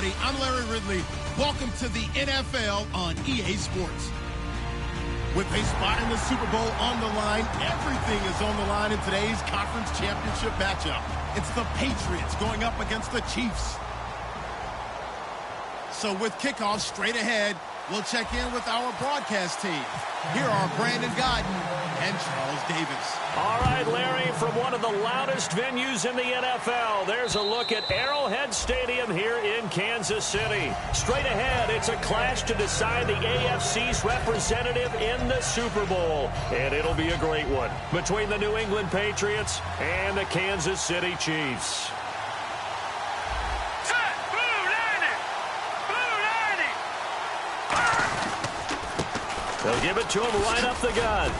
everybody. I'm Larry Ridley. Welcome to the NFL on EA Sports. With a spot in the Super Bowl on the line, everything is on the line in today's conference championship matchup. It's the Patriots going up against the Chiefs. So with kickoff straight ahead, we'll check in with our broadcast team. Here are Brandon Godden and Charles Davis. All right, Larry, from one of the loudest venues in the NFL, there's a look at Arrowhead Stadium here in Kansas City. Straight ahead, it's a clash to decide the AFC's representative in the Super Bowl. And it'll be a great one between the New England Patriots and the Kansas City Chiefs. They'll give it to him right up the gut.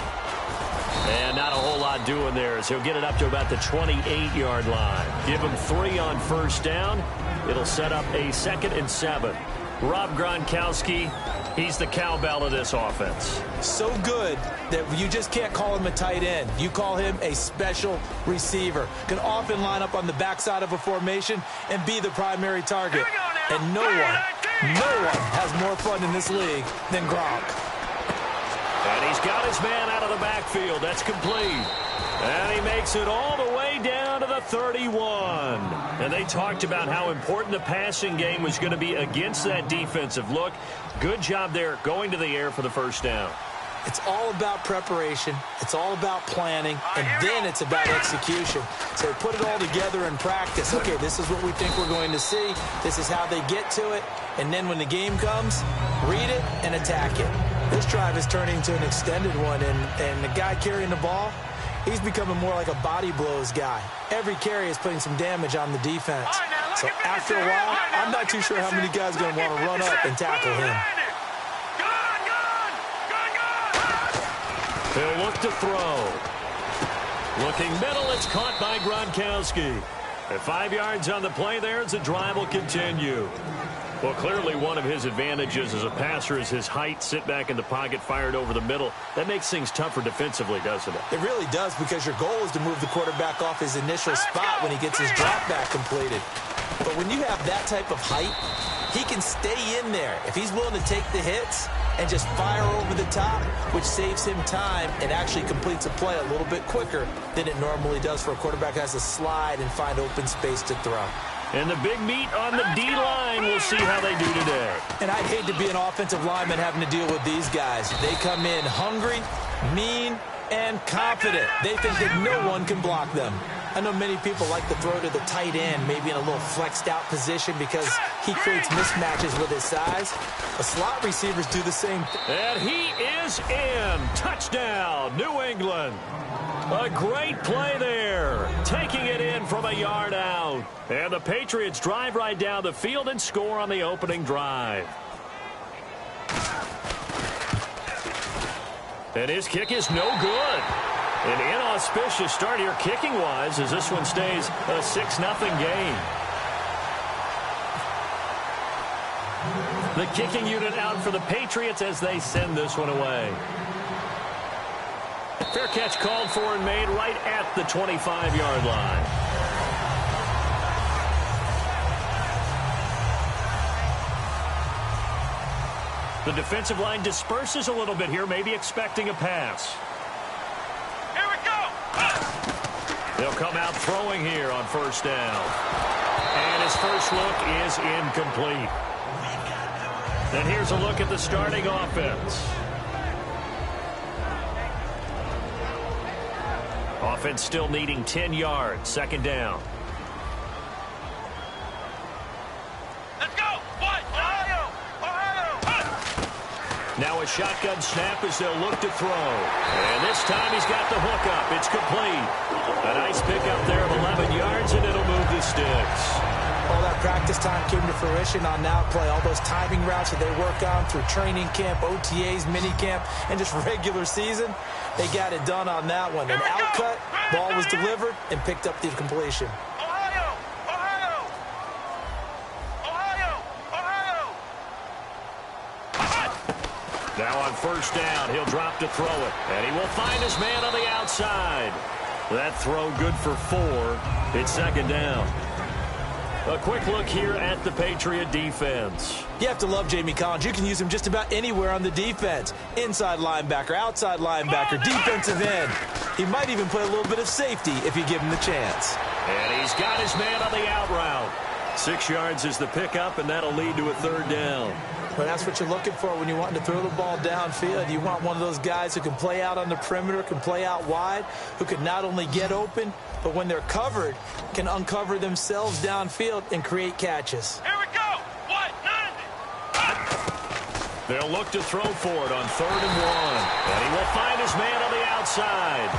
And not a whole lot doing there as he'll get it up to about the 28-yard line. Give him 3 on first down. It'll set up a 2nd and 7. Rob Gronkowski, he's the cowbell of this offense. So good that you just can't call him a tight end. You call him a special receiver. Can often line up on the backside of a formation and be the primary target. And no one has more fun in this league than Gronk. And he's got his man out of the backfield. That's complete. And he makes it all the way down to the 31. And they talked about how important the passing game was going to be against that defensive look. Good job there going to the air for the first down. It's all about preparation. It's all about planning. And then it's about execution. So put it all together in practice. Okay, this is what we think we're going to see. This is how they get to it. And then when the game comes, read it and attack it. This drive is turning into an extended one, and the guy carrying the ball, he's becoming more like a body blows guy. Every carry is putting some damage on the defense. So after a while, I'm not too sure how many guys are going to want to run up and tackle him. He'll look to throw. Looking middle, it's caught by Gronkowski. At 5 yards on the play there as the drive will continue. Well, clearly one of his advantages as a passer is his height. Sit back in the pocket, fired over the middle. That makes things tougher defensively, doesn't it? It really does, because your goal is to move the quarterback off his initial spot when he gets his drop back completed. But when you have that type of height, he can stay in there. If he's willing to take the hits and just fire over the top, which saves him time and actually completes a play a little bit quicker than it normally does for a quarterback who has to slide and find open space to throw. And the big meat on the D-line, we'll see how they do today. And I'd hate to be an offensive lineman having to deal with these guys. They come in hungry, mean, and confident. They think that no one can block them. I know many people like to throw to the tight end, maybe in a little flexed out position because he creates mismatches with his size. The slot receivers do the same thing. And he is in. Touchdown, New England. A great play there. Taking it in from a yard out. And the Patriots drive right down the field and score on the opening drive. And his kick is no good. An inauspicious start here kicking-wise as this one stays a 6-0 game. The kicking unit out for the Patriots as they send this one away. Fair catch called for and made right at the 25-yard line. The defensive line disperses a little bit here, maybe expecting a pass. Here we go. They'll come out throwing here on first down. And his first look is incomplete. Then here's a look at the starting offense. Offense still needing 10 yards. Second down. Let's go. What? Ohio. Now a shotgun snap as they'll look to throw. And this time he's got the hook up. It's complete. A nice pickup there of 11 yards, and it'll move the sticks. All that practice time came to fruition on that play. All those timing routes that they work on through training camp, OTAs, minicamp, and just regular season, they got it done on that one. An outcut, ball was delivered, and picked up the completion. Ohio. Now on first down, he'll drop to throw it. And he will find his man on the outside. That throw good for 4. It's second down. A quick look here at the Patriot defense. You have to love Jamie Collins. You can use him just about anywhere on the defense. Inside linebacker, outside linebacker, defensive end. He might even play a little bit of safety if you give him the chance. And he's got his man on the out route. 6 yards is the pickup, and that'll lead to a third down. But that's what you're looking for when you want to throw the ball downfield. You want one of those guys who can play out on the perimeter, can play out wide, who can not only get open, but when they're covered, can uncover themselves downfield and create catches. Here we go. What? 90. They'll look to throw for it on 3rd and 1. And he will find his man on the outside.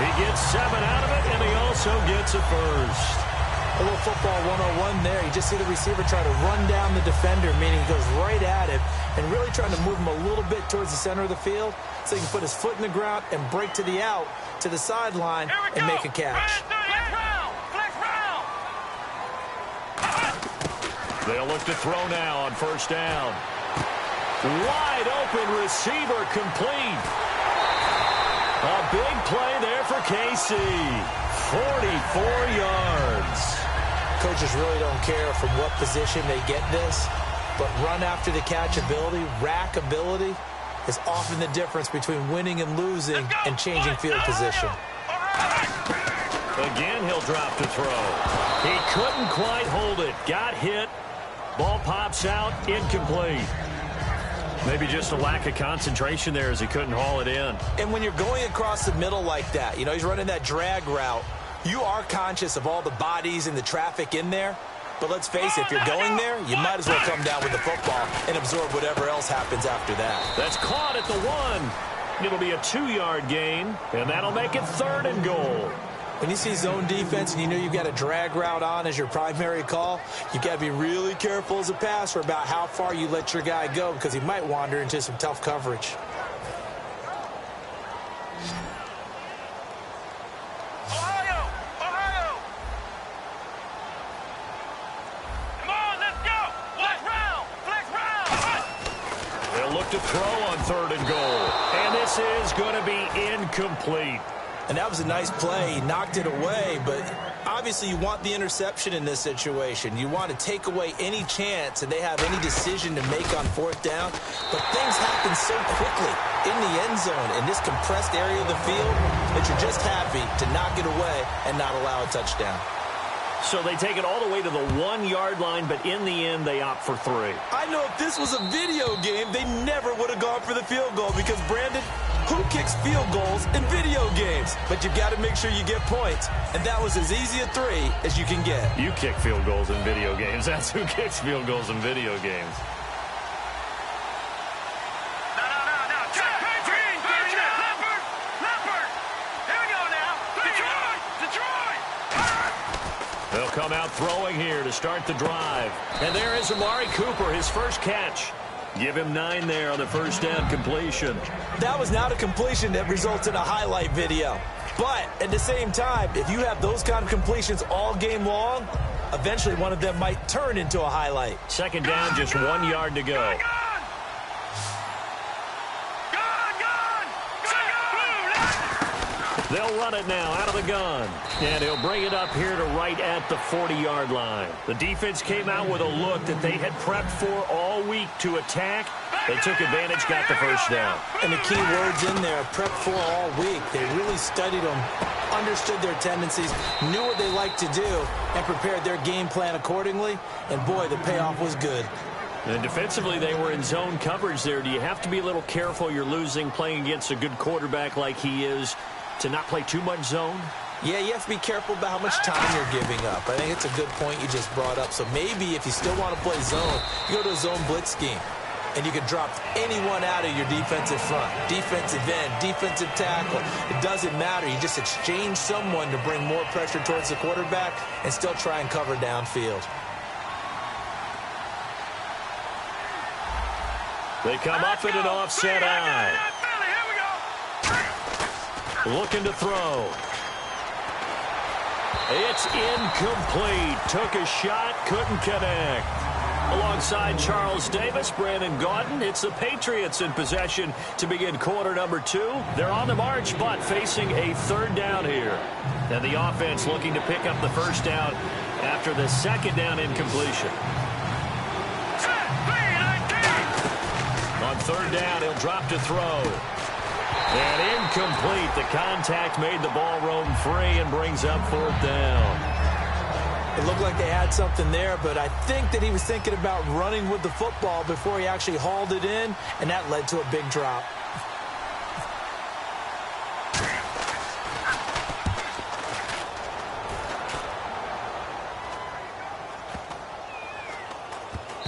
He gets 7 out of it, and he also gets a first. A little football 101 there. You just see the receiver try to run down the defender, meaning he goes right at him and really trying to move him a little bit towards the center of the field so he can put his foot in the ground and break to the out, to the sideline, and make a catch. Flex round. They'll look to throw now on 1st down. Wide open receiver complete. A big play there for KC. 44 yards. Coaches really don't care from what position they get this, but run after the catch ability, rack ability, is often the difference between winning and losing and changing field position. Again, he'll drop to throw. He couldn't quite hold it. Got hit. Ball pops out. Incomplete. Maybe just a lack of concentration there as he couldn't haul it in. And when you're going across the middle like that, you know, he's running that drag route, you are conscious of all the bodies and the traffic in there. But let's face it, if you're going there, you might as well come down with the football and absorb whatever else happens after that. That's caught at the 1. It'll be a 2-yard gain, and that'll make it 3rd and goal. When you see zone defense and you know you've got a drag route on as your primary call, you've got to be really careful as a passer about how far you let your guy go because he might wander into some tough coverage. Ohio. Come on, let's go. Flex round. They'll look to throw on 3rd and goal. And this is going to be incomplete. And that was a nice play. He knocked it away, but obviously you want the interception in this situation. You want to take away any chance and they have any decision to make on 4th down. But things happen so quickly in the end zone in this compressed area of the field that you're just happy to knock it away and not allow a touchdown. So they take it all the way to the 1-yard line, but in the end, they opt for 3. I know if this was a video game, they never would have gone for the field goal because, Brandon, who kicks field goals in video games? But you've got to make sure you get points, and that was as easy a 3 as you can get. You kick field goals in video games. That's who kicks field goals in video games. They'll come out throwing here to start the drive. And there is Amari Cooper, his first catch. Give him 9 there on the 1st down completion. That was not a completion that results in a highlight video. But at the same time, if you have those kind of completions all game long, eventually one of them might turn into a highlight. 2nd down, just 1 yard to go. They'll run it now out of the gun. And he'll bring it up here to right at the 40-yard line. The defense came out with a look that they had prepped for all week to attack. They took advantage, got the 1st down. And the key words in there, prepped for all week. They really studied them, understood their tendencies, knew what they liked to do, and prepared their game plan accordingly. And, boy, the payoff was good. And defensively, they were in zone coverage there. Do you have to be a little careful? You're losing, playing against a good quarterback like he is, to not play too much zone? Yeah, you have to be careful about how much time you're giving up. I think it's a good point you just brought up. So maybe if you still want to play zone, you go to a zone blitz scheme. And you can drop anyone out of your defensive front. Defensive end, defensive tackle. It doesn't matter. You just exchange someone to bring more pressure towards the quarterback and still try and cover downfield. They come up at an offset eye. Looking to throw. It's incomplete. Took a shot, couldn't connect. Alongside Charles Davis, Brandon Gaudin, it's the Patriots in possession to begin quarter number 2. They're on the march, but facing a 3rd down here. And the offense looking to pick up the 1st down after the second down incompletion. On third down, he'll drop to throw. And incomplete. The contact made the ball roam free and brings up fourth down. It looked like they had something there, but I think that he was thinking about running with the football before he actually hauled it in, and that led to a big drop.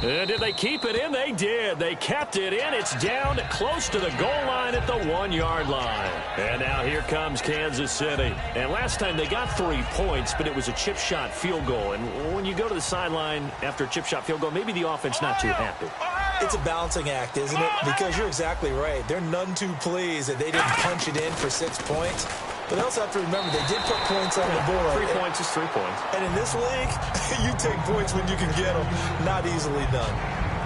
And did they keep it in? They did. They kept it in. It's down close to the goal line at the 1-yard line. And now here comes Kansas City. And last time they got 3 points, but it was a chip shot field goal. And when you go to the sideline after a chip shot field goal, maybe the offense not too happy. It's a balancing act, isn't it? Because you're exactly right. They're none too pleased that they didn't punch it in for 6 points. But they also have to remember they did put points on the board. 3 points is 3 points. And in this league, you take points when you can get them. Not easily done.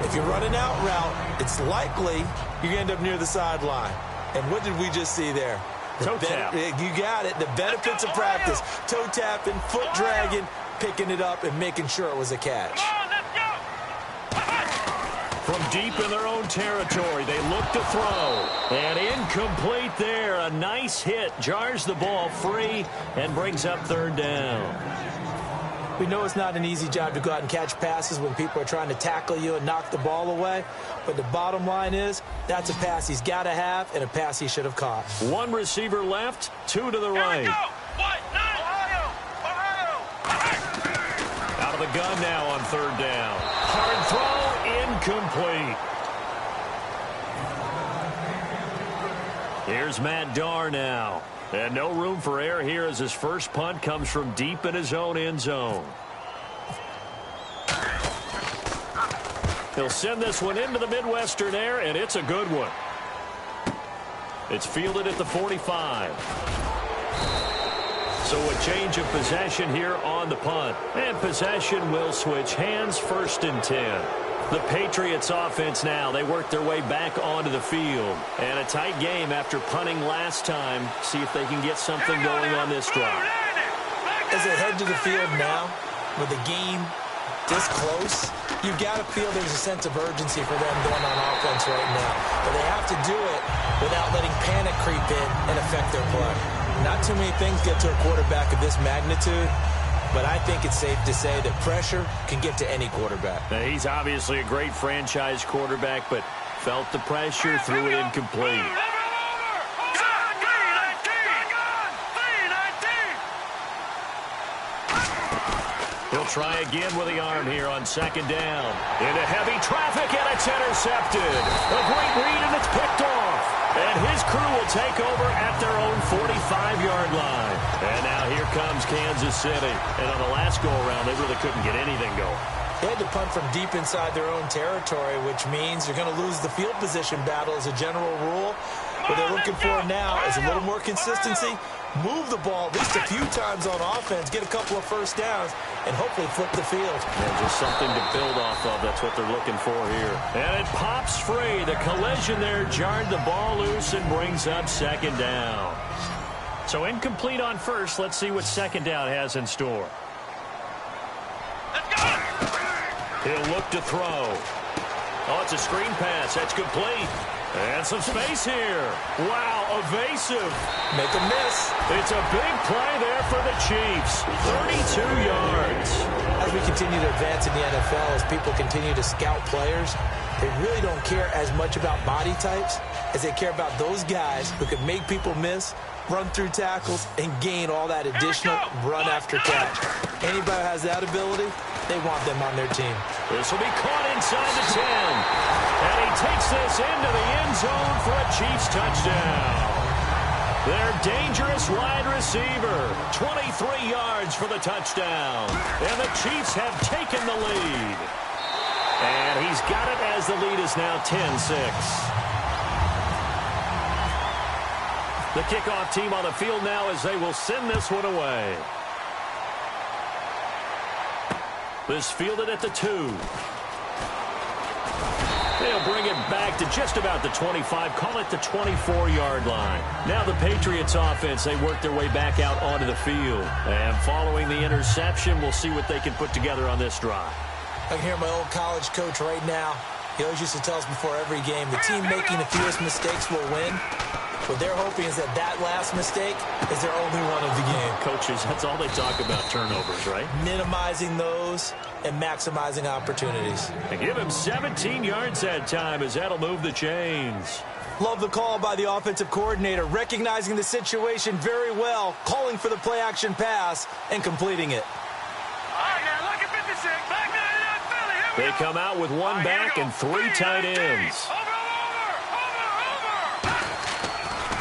If you run an out route, it's likely you end up near the sideline. And what did we just see there? Toe tap. You got it. The benefits of practice. Toe tapping, foot dragging, picking it up, and making sure it was a catch. From deep in their own territory, they look to throw. And incomplete there. A nice hit. Jars the ball free and brings up third down. We know it's not an easy job to go out and catch passes when people are trying to tackle you and knock the ball away. But the bottom line is, that's a pass he's got to have and a pass he should have caught. 1 receiver left, 2 to the right. Out of the gun now on third down. Hard throw, incomplete. Here's Matt Darr now. And no room for error here as his first punt comes from deep in his own end zone. He'll send this one into the Midwestern air, and it's a good one. It's fielded at the 45. So a change of possession here on the punt. And possession will switch hands, 1st and 10. The Patriots offense now, they work their way back onto the field. And a tight game after punting last time. See if they can get something going on this drive. As they head to the field now, with the game this close, you've got to feel there's a sense of urgency for them going on offense right now. But they have to do it without letting panic creep in and affect their play. Not too many things get to a quarterback of this magnitude. But I think it's safe to say that pressure can get to any quarterback. Now, he's obviously a great franchise quarterback, but felt the pressure, threw it incomplete. He'll try again with the arm here on second down. Into heavy traffic, and it's intercepted. A great read, and it's picked off. And his crew will take over at their own 45-yard line. And now here comes Kansas City. And on the last go-around, they really couldn't get anything going. They had to punt from deep inside their own territory, which means you're going to lose the field position battle as a general rule. What they're looking for now is a little more consistency, move the ball at least a few times on offense, get a couple of first downs, and hopefully flip the field. Yeah, just something to build off of. That's what they're looking for here. And it pops free. The collision there jarred the ball loose and brings up second down. So incomplete on first. Let's see what second down has in store. He'll look to throw. Oh, it's a screen pass. That's complete. And some space here. Wow, evasive. Make a miss. It's a big play there for the Chiefs. 32 yards. As we continue to advance in the NFL, as people continue to scout players, they really don't care as much about body types as they care about those guys who can make people miss, run through tackles, and gain all that additional run after catch. Anybody who has that ability, they want them on their team. This will be caught inside the 10. And he takes this into the end zone for a Chiefs touchdown. Their dangerous wide receiver, 23 yards for the touchdown. And the Chiefs have taken the lead. And he's got it as the lead is now 10-6. The kickoff team on the field now as they will send this one away. This fielded at the 2. They'll bring it back to just about the 25, call it the 24-yard line. Now the Patriots offense, they work their way back out onto the field. And following the interception, we'll see what they can put together on this drive. I can hear my old college coach right now. He always used to tell us before every game, the team making the fewest mistakes will win. What they're hoping is that last mistake is their only one of the game. Coaches, that's all they talk about, turnovers, right? Minimizing those and maximizing opportunities. They give him 17 yards that time as that'll move the chains. Love the call by the offensive coordinator, recognizing the situation very well, calling for the play-action pass and completing it. All right, now look at 56. Back to that Philly. Here we They go. come out with one back and 3 tight ends. Over.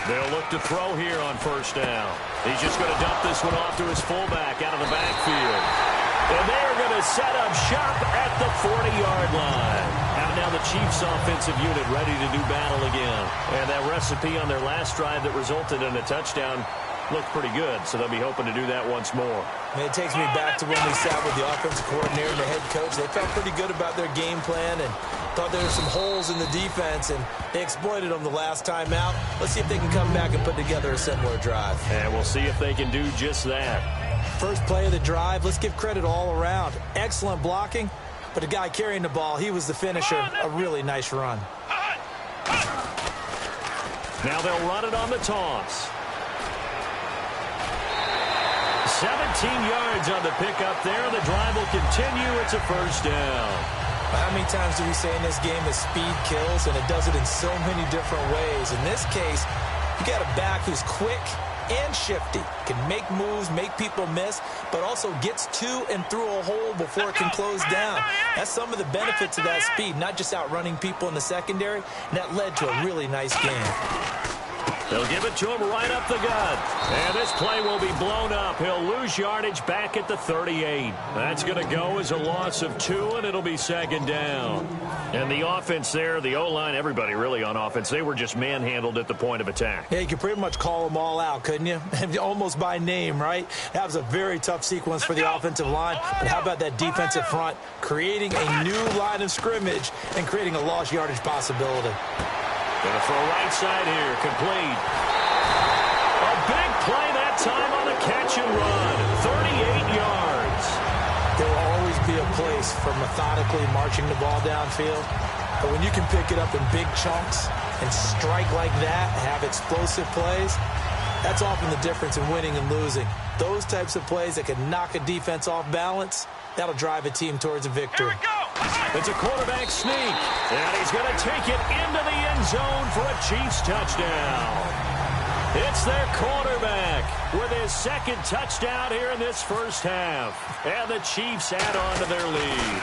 They'll look to throw here on first down. He's just going to dump this one off to his fullback out of the backfield. And they're going to set up shop at the 40-yard line. And now the Chiefs offensive unit ready to do battle again. And that recipe on their last drive that resulted in a touchdown looked pretty good, so they'll be hoping to do that once more. And it takes me back to when we sat with the offensive coordinator and the head coach. They felt pretty good about their game plan and thought there were some holes in the defense, and they exploited them the last time out. Let's see if they can come back and put together a similar drive. And we'll see if they can do just that. First play of the drive, let's give credit all around. Excellent blocking, but the guy carrying the ball, he was the finisher. A really nice run. Now they'll run it on the toss. 17 yards on the pickup there. The drive will continue. It's a first down. How many times do we say in this game that speed kills, and it does it in so many different ways? In this case, you got a back who's quick and shifty, can make moves, make people miss, but also gets to and through a hole before it can close down. That's some of the benefits of that speed, not just outrunning people in the secondary, and that led to a really nice game. They'll give it to him right up the gut. And this play will be blown up. He'll lose yardage back at the 38. That's going to go as a loss of 2, and it'll be second down. And the offense there, the O-line, everybody really on offense, they were just manhandled at the point of attack. Yeah, you could pretty much call them all out, couldn't you? Almost by name, right? That was a very tough sequence for the offensive line. But how about that defensive front, creating a new line of scrimmage and creating a lost yardage possibility. Going to throw right side here, complete. A big play that time on the catch and run. 38 yards. There will always be a place for methodically marching the ball downfield. But when you can pick it up in big chunks and strike like that, have explosive plays, that's often the difference in winning and losing. Those types of plays that can knock a defense off balance, that'll drive a team towards a victory. Here we go. It's a quarterback sneak, and he's going to take it into the end zone for a Chiefs touchdown. It's their quarterback with his second touchdown here in this first half, and the Chiefs add on to their lead.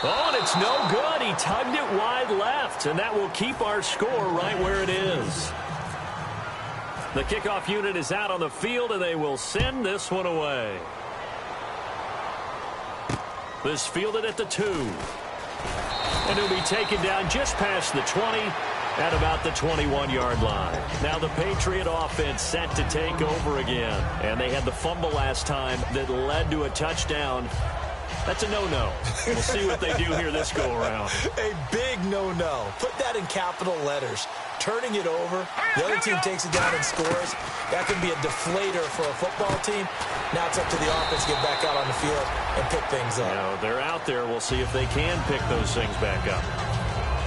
Oh, and it's no good. He tugged it wide left, and that will keep our score right where it is. The kickoff unit is out on the field, and they will send this one away. This fielded at the 2. And he'll be taken down just past the 20 at about the 21-yard line. Now the Patriot offense set to take over again. And they had the fumble last time that led to a touchdown. That's a no-no. We'll see what they do here this go-around. A big no-no. Put that in capital letters. Turning it over, the other team takes it down and scores. That can be a deflator for a football team. Now it's up to the offense to get back out on the field and pick things up. Now they're out there. We'll see if they can pick those things back up.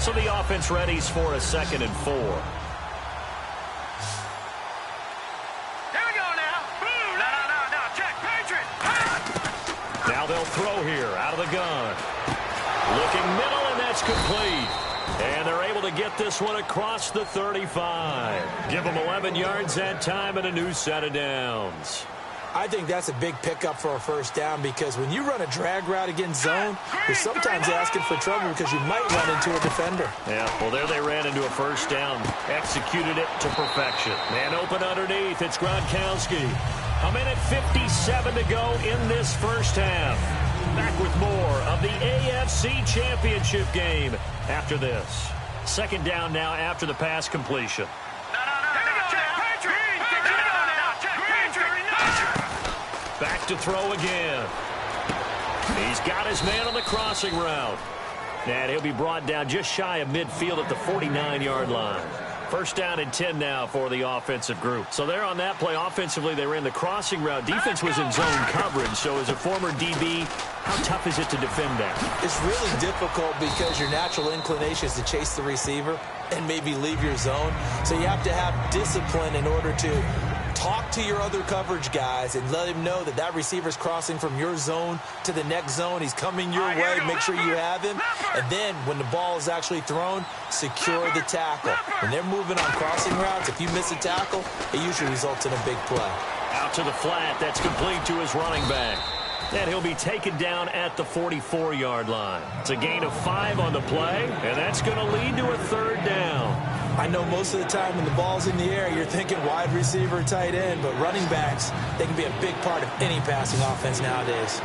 So the offense readies for a 2nd and 4. Here we go now. Boom. No. Check. Patriot. Now they'll throw here out of the gun. Looking middle, and that's complete. And they're able to get this one across the 35. Give them 11 yards that time and a new set of downs. I think that's a big pickup for a first down because when you run a drag route against zone, you're sometimes asking for trouble because you might run into a defender. Yeah, well, there they ran into a first down. Executed it to perfection. Man open underneath. It's Gronkowski. A minute 57 to go in this first half. Back with more of the AFC Championship game after this. Second down now after the pass completion. Back to throw again. He's got his man on the crossing route. And he'll be brought down just shy of midfield at the 49-yard line. First down and 10 now for the offensive group. So there on that play, offensively, they ran the crossing route. Defense was in zone coverage. So as a former DB, how tough is it to defend that? It's really difficult because your natural inclination is to chase the receiver and maybe leave your zone. So you have to have discipline in order to talk to your other coverage guys and let him know that that receiver's crossing from your zone to the next zone. He's coming your way. Make sure you have him. And then when the ball is actually thrown, secure the tackle. When they're moving on crossing routes, if you miss a tackle, it usually results in a big play. Out to the flat. That's complete to his running back. And he'll be taken down at the 44-yard line. It's a gain of 5 on the play, and that's going to lead to a third down. I know most of the time when the ball's in the air, you're thinking wide receiver, tight end, but running backs, they can be a big part of any passing offense nowadays.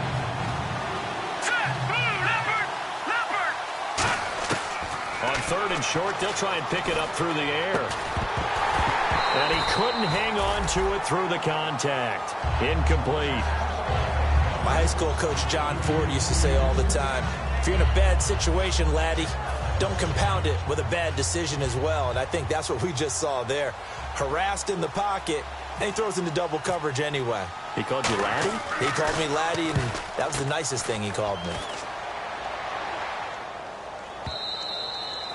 On third and short, they'll try and pick it up through the air. And he couldn't hang on to it through the contact. Incomplete. My high school coach, John Ford, used to say all the time, if you're in a bad situation, laddie, don't compound it with a bad decision as well. And I think that's what we just saw there. Harassed in the pocket, and he throws into double coverage anyway. He called you laddie? He called me laddie, and that was the nicest thing he called me.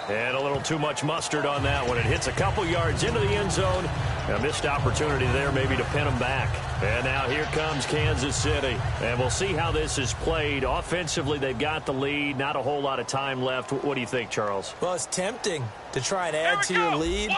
And a little too much mustard on that one. It hits a couple yards into the end zone. A missed opportunity there maybe to pin him back. And now here comes Kansas City. And we'll see how this is played. Offensively, they've got the lead. Not a whole lot of time left. What do you think, Charles? Well, it's tempting to try and add to your lead.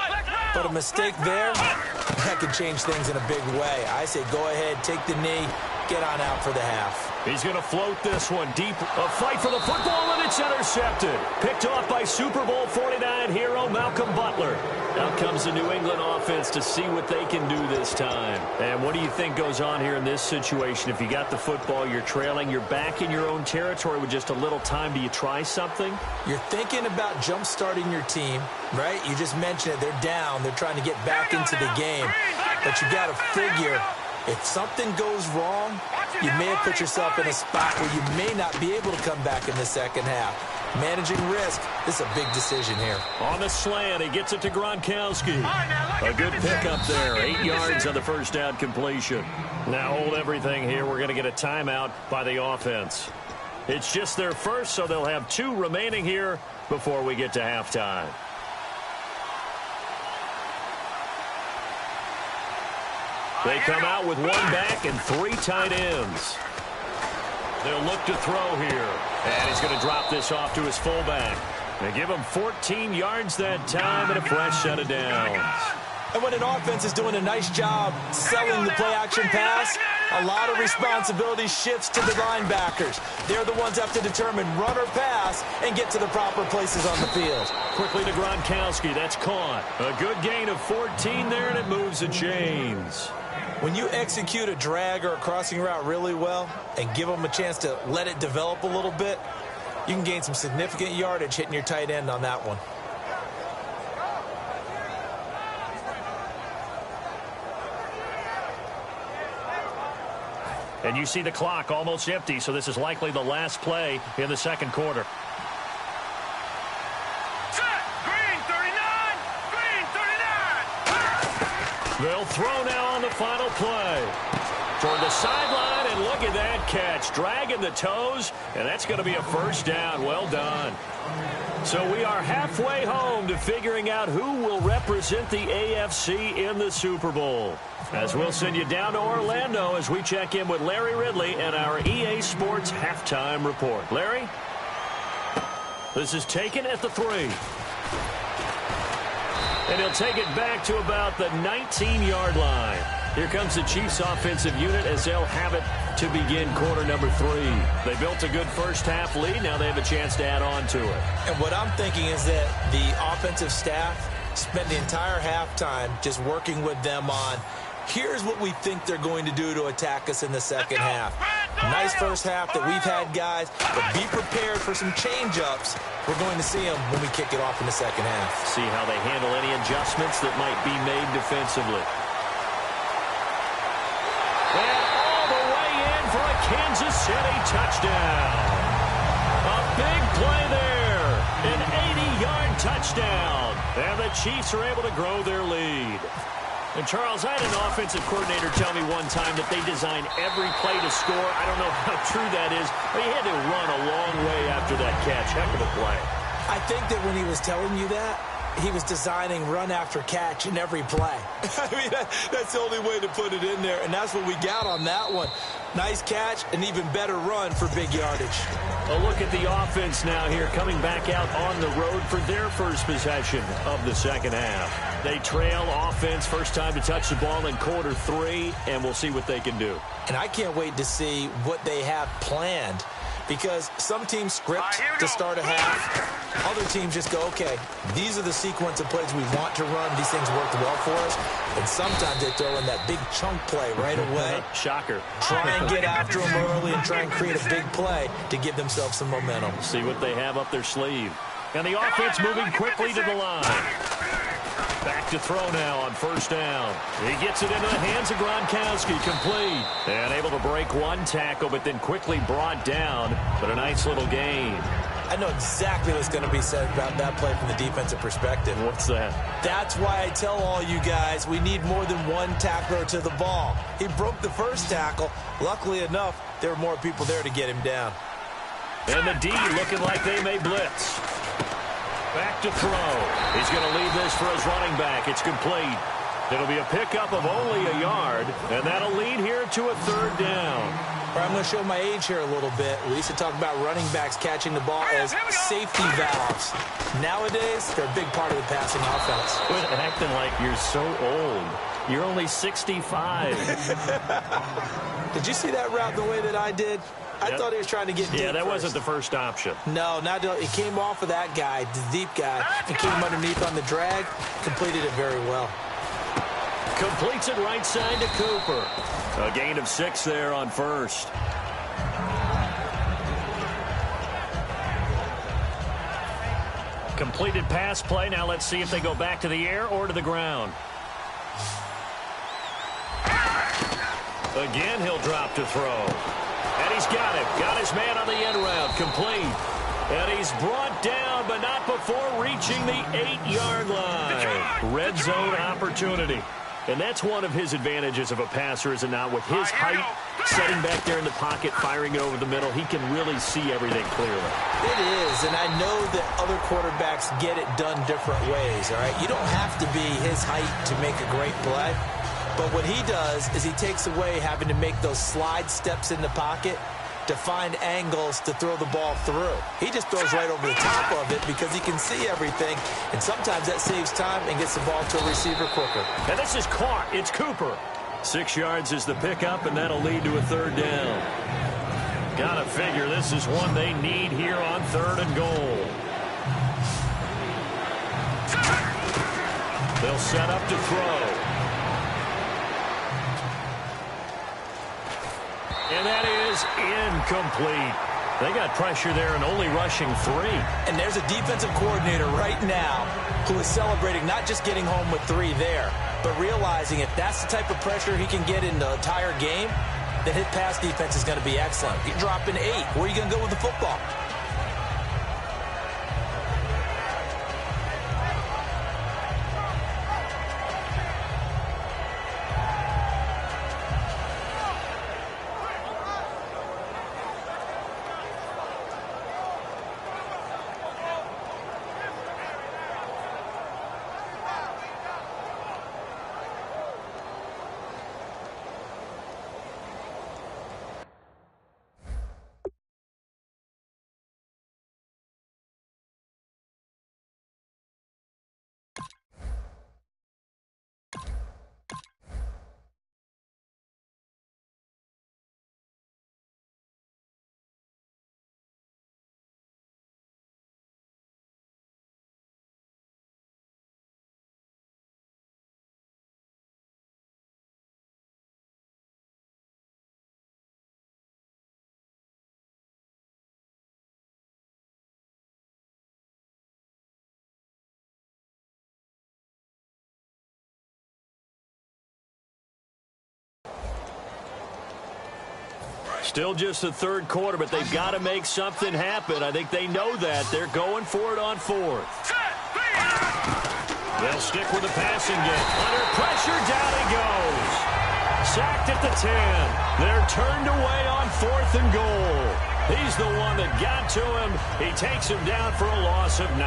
But a mistake there, that could change things in a big way. I say go ahead, take the knee, get on out for the half. He's going to float this one deep. A fight for the football, and it's intercepted. Picked off by Super Bowl 49 hero Malcolm Butler. Out comes the New England offense to see what they can do this time. And what do you think goes on here in this situation? If you got the football, you're trailing, you're back in your own territory with just a little time. Do you try something? You're thinking about jump-starting your team, right? You just mentioned it. They're down. They're trying to get back into the game. But you got to figure, if something goes wrong, you may have put yourself in a spot where you may not be able to come back in the second half. Managing risk, this is a big decision here. On the slant, he gets it to Gronkowski. A good pickup there. 8 yards on the first down completion. Now hold everything here. We're going to get a timeout by the offense. It's just their first, so they'll have 2 remaining here before we get to halftime. They come out with 1 back and 3 tight ends. They'll look to throw here. And he's going to drop this off to his fullback. They give him 14 yards that time and a fresh set of downs. And when an offense is doing a nice job selling the play-action pass, a lot of responsibility shifts to the linebackers. They're the ones that have to determine run or pass and get to the proper places on the field. Quickly to Gronkowski. That's caught. A good gain of 14 there, and it moves the chains. When you execute a drag or a crossing route really well and give them a chance to let it develop a little bit, you can gain some significant yardage hitting your tight end on that one. And you see the clock almost empty, so this is likely the last play in the second quarter. Green 39! Green 39! They'll throw now on the final play. Toward the sideline, and look at that catch. Dragging the toes, and that's going to be a first down. Well done. So we are halfway home to figuring out who will represent the AFC in the Super Bowl. As we'll send you down to Orlando as we check in with Larry Ridley and our EA Sports Halftime Report. Larry? This is taken at the 3. And he'll take it back to about the 19-yard line. Here comes the Chiefs offensive unit as they'll have it to begin quarter number 3. They built a good first half lead. Now they have a chance to add on to it. And what I'm thinking is that the offensive staff spent the entire halftime just working with them on, here's what we think they're going to do to attack us in the second half. Nice first half that we've had, guys, but be prepared for some change-ups. We're going to see them when we kick it off in the second half. See how they handle any adjustments that might be made defensively. And all the way in for a Kansas City touchdown. A big play there. touchdown. And the Chiefs are able to grow their lead. And, Charles, I had an offensive coordinator tell me one time that they design every play to score. I don't know how true that is, but he had to run a long way after that catch. Heck of a play. I think that when he was telling you that, he was designing run after catch in every play. I mean, that's the only way to put it in there, and that's what we got on that one. Nice catch, an even better run for big yardage. A look at the offense now here, coming back out on the road for their first possession of the second half. They trail offense, first time to touch the ball in quarter 3, and we'll see what they can do. And I can't wait to see what they have planned, because some teams script to start a half. Other teams just go, okay, these are the sequence of plays we want to run. These things worked well for us. And sometimes they throw in that big chunk play right away. Shocker. Try and get after them early and try and create a big play to give themselves some momentum. See what they have up their sleeve. And the offense moving quickly to the line. Back to throw now on first down. He gets it into the hands of Gronkowski, complete. And able to break one tackle, but then quickly brought down. But a nice little gain. I know exactly what's going to be said about that play from the defensive perspective. What's that? That's why I tell all you guys we need more than one tackler to the ball. He broke the first tackle. Luckily enough, there were more people there to get him down. And the D looking like they may blitz. Back to throw. He's going to leave this for his running back. It's complete. It'll be a pickup of only a yard, and that'll lead here to a third down. All right, I'm going to show my age here a little bit. We used to talk about running backs catching the ball as safety valves. Nowadays, they're a big part of the passing offense. Quit acting like you're so old. You're only 65. Did you see that route the way that I did? I thought he was trying to get deep. Yeah, that first. wasn't the first option. No, not he came off of that guy, the deep guy, and came underneath on the drag. Completed it very well. Completes it right side to Cooper. A gain of 6 there on first. Completed pass play. Now let's see if they go back to the air or to the ground. Again, he'll drop to throw. And he's got it. Got his man on the end route. Complete. And he's brought down, but not before reaching the 8-yard line. Red zone opportunity. And that's one of his advantages of a passer, is it not? With his height, setting back there in the pocket, firing it over the middle, he can really see everything clearly. It is, and I know that other quarterbacks get it done different ways, all right? You don't have to be his height to make a great play. But what he does is he takes away having to make those slide steps in the pocket to find angles to throw the ball through. He just throws right over the top of it because he can see everything, and sometimes that saves time and gets the ball to a receiver quicker. And this is caught. It's Cooper. 6 yards is the pickup, and that'll lead to a third down. Gotta figure this is one they need here on 3rd and goal. They'll set up to throw. And that is incomplete. They got pressure there and only rushing 3. And there's a defensive coordinator right now who is celebrating not just getting home with 3 there, but realizing if that's the type of pressure he can get in the entire game, then his pass defense is going to be excellent. You're dropping 8. Where are you going to go with the football? Still just the 3rd quarter, but they've got to make something happen. I think they know that. They're going for it on 4th. They'll stick with the passing game. Under pressure, down he goes. Sacked at the 10. They're turned away on 4th and goal. He's the one that got to him. He takes him down for a loss of 9.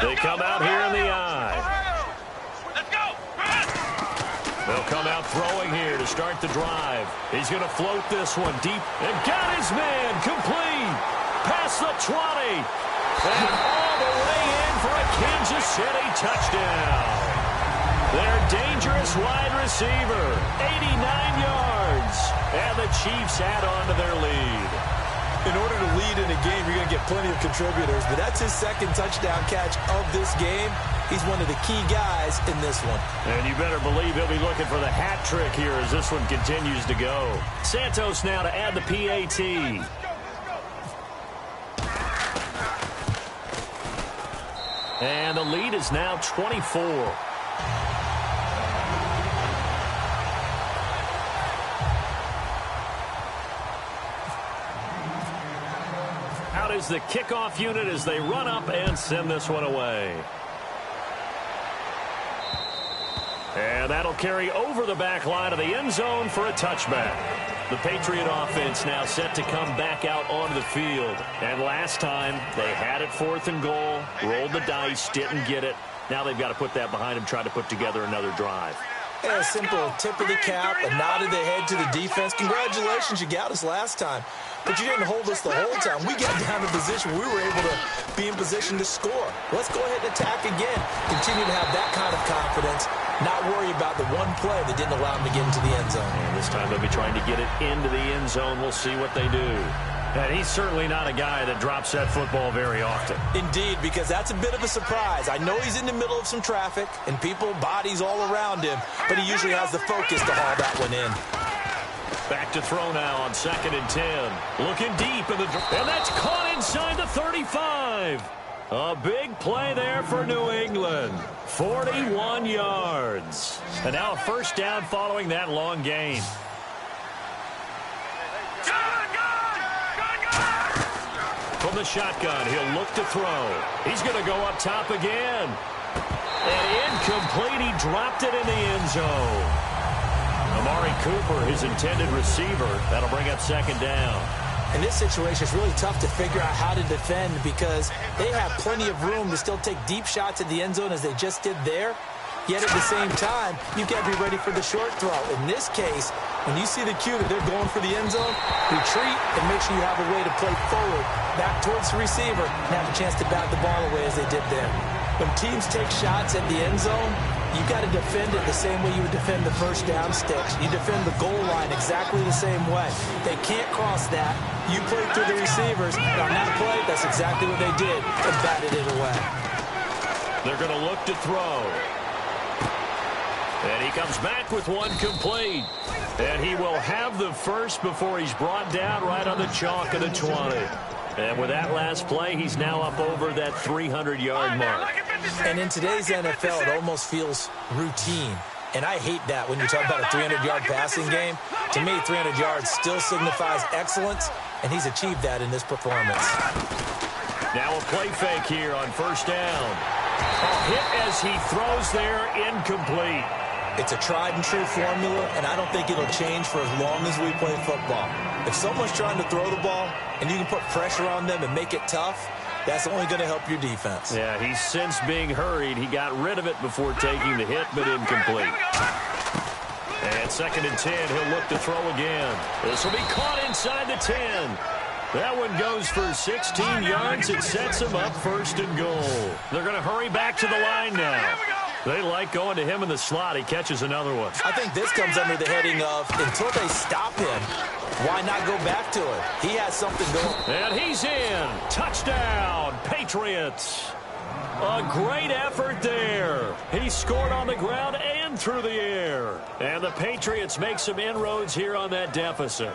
They come out here in the eye. Let's go. They'll come out throwing here to start the drive. He's going to float this one deep and got his man complete. Past the 20. And all the way in for a Kansas City touchdown. Their dangerous wide receiver, 89 yards. And the Chiefs add on to their lead. In order to lead in a game, you're going to get plenty of contributors, but that's his second touchdown catch of this game. He's one of the key guys in this one. And you better believe he'll be looking for the hat trick here as this one continues to go. Santos now to add the PAT. And the lead is now 24. Out is the kickoff unit as they run up and send this one away. And that'll carry over the back line of the end zone for a touchback. The Patriot offense now set to come back out onto the field. And last time, they had it 4th and goal, rolled the dice, didn't get it. Now they've got to put that behind them, try to put together another drive. Yeah, a simple tip of the cap, a nod of the head to the defense. Congratulations, you got us last time. But you didn't hold us the whole time. We got down to position where we were able to be in position to score. Let's go ahead and attack again. Continue to have that kind of confidence. Not worry about the one play that didn't allow them to get into the end zone. And this time they'll be trying to get it into the end zone. We'll see what they do. And he's certainly not a guy that drops that football very often. Indeed, because that's a bit of a surprise. I know he's in the middle of some traffic and people, bodies all around him, but he usually has the focus to haul that one in. Back to throw now on 2nd and 10. Looking deep in the... And that's caught inside the 35. A big play there for New England. 41 yards. And now a first down following that long gain. From the shotgun, he'll look to throw. He's going to go up top again. And incomplete. He dropped it in the end zone. Amari Cooper, his intended receiver. That'll bring up 2nd down. In this situation, it's really tough to figure out how to defend because they have plenty of room to still take deep shots at the end zone as they just did there. Yet at the same time, you've got to be ready for the short throw. In this case, when you see the cue that they're going for the end zone, retreat and make sure you have a way to play forward, back towards the receiver, and have a chance to bat the ball away as they did there. When teams take shots at the end zone, you've got to defend it the same way you would defend the first down sticks. You defend the goal line exactly the same way. They can't cross that. You play through the receivers. And on that play, that's exactly what they did and batted it away. They're going to look to throw. And he comes back with one complete. And he will have the first before he's brought down right on the chalk of the 20. And with that last play, he's now up over that 300-yard mark. And in today's NFL, it almost feels routine. And I hate that when you talk about a 300-yard passing game. To me, 300 yards still signifies excellence, and he's achieved that in this performance. Now a play fake here on first down. A hit as he throws there, incomplete. It's a tried-and-true formula, and I don't think it'll change for as long as we play football. If someone's trying to throw the ball and you can put pressure on them and make it tough, that's only going to help your defense. Yeah, he's since being hurried. He got rid of it before taking the hit, but incomplete. And 2nd and 10, he'll look to throw again. This will be caught inside the 10. That one goes for 16 yards. It sets him up 1st and goal. They're going to hurry back to the line now. They like going to him in the slot. He catches another one. I think this comes under the heading of, until they stop him, why not go back to it? He has something going. And he's in. Touchdown, Patriots. A great effort there. He scored on the ground and through the air. And the Patriots make some inroads here on that deficit.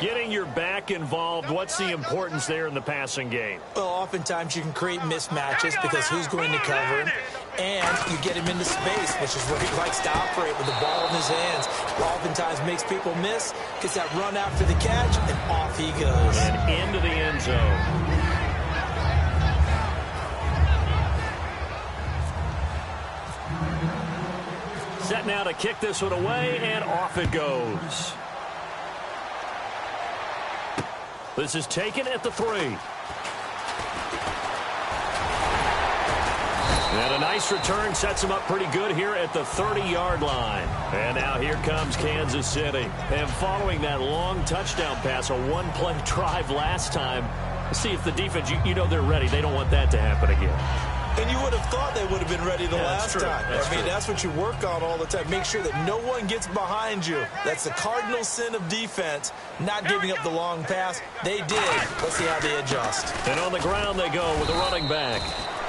Getting your back involved, what's the importance there in the passing game? Well, oftentimes you can create mismatches because who's going to cover him, and you get him into space, which is where he likes to operate with the ball in his hands. Oftentimes makes people miss, gets that run after the catch, and off he goes. And into the end zone. Set now to kick this one away, and off it goes. This is taken at the 3. And a nice return sets him up pretty good here at the 30-yard line. And now here comes Kansas City. And following that long touchdown pass, a one-play drive last time, see if the defense, you know they're ready. They don't want that to happen again. And you would have thought they would have been ready the last time. I mean, that's what you work on all the time. Make sure that no one gets behind you. That's the cardinal sin of defense, not giving up the long pass. They did. Let's see how they adjust. And on the ground they go with a running back.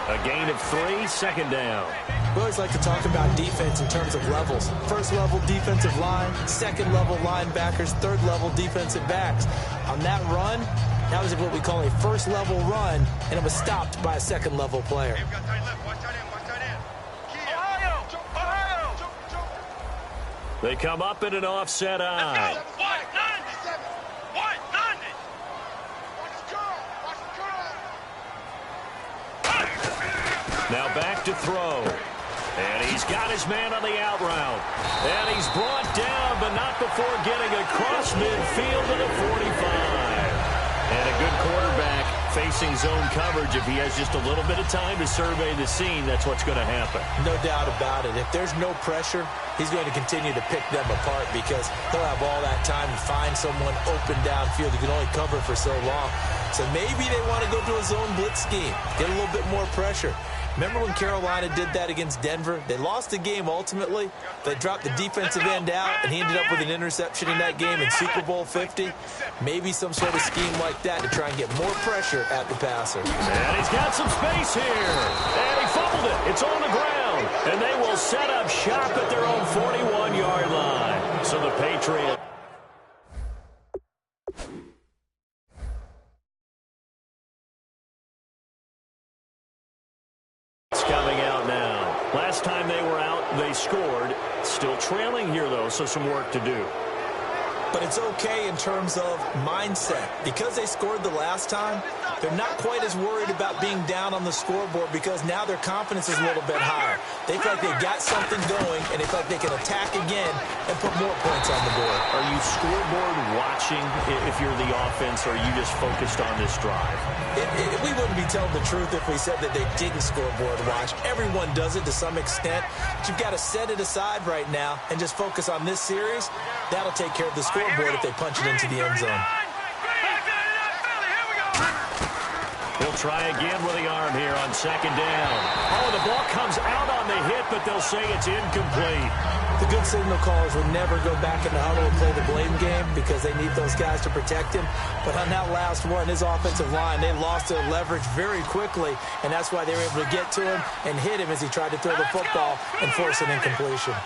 A gain of 3, second down. We always like to talk about defense in terms of levels. First level defensive line, second level linebackers, third level defensive backs. On that run, that was what we call a first level run, and it was stopped by a second level player. They come up in an offset eye. Now back to throw. And he's got his man on the out route. And he's brought down, but not before getting across midfield to the 45. And a good quarterback facing zone coverage. If he has just a little bit of time to survey the scene, that's what's going to happen. No doubt about it. If there's no pressure, he's going to continue to pick them apart because he'll have all that time to find someone open downfield. He can only cover for so long. So maybe they want to go to a zone blitz scheme, get a little bit more pressure. Remember when Carolina did that against Denver? They lost the game ultimately. They dropped the defensive end out, and he ended up with an interception in that game in Super Bowl 50. Maybe some sort of scheme like that to try and get more pressure at the passer. And he's got some space here. And he fumbled it. It's on the ground. And they will set up shop at their own 41-yard line. So the Patriots. Coming out now. Last time they were out, they scored. Still trailing here, though, so some work to do. But it's okay in terms of mindset. Because they scored the last time, they're not quite as worried about being down on the scoreboard because now their confidence is a little bit higher. They feel like they've got something going, and they feel like they can attack again and put more points on the board. Are you scoreboard watching if you're the offense, or are you just focused on this drive? We wouldn't be telling the truth if we said that they didn't scoreboard watch. Everyone does it to some extent. But you've got to set it aside right now and just focus on this series. That'll take care of the scoreboard if they punch it into the end zone. He'll try again with the arm here on second down. Oh, the ball comes out on the hit, but they'll say it's incomplete. The good signal callers would never go back in the huddle and play the blame game because they need those guys to protect him. But on that last one, his offensive line, they lost their leverage very quickly, and that's why they were able to get to him and hit him as he tried to throw the football and force an incompletion.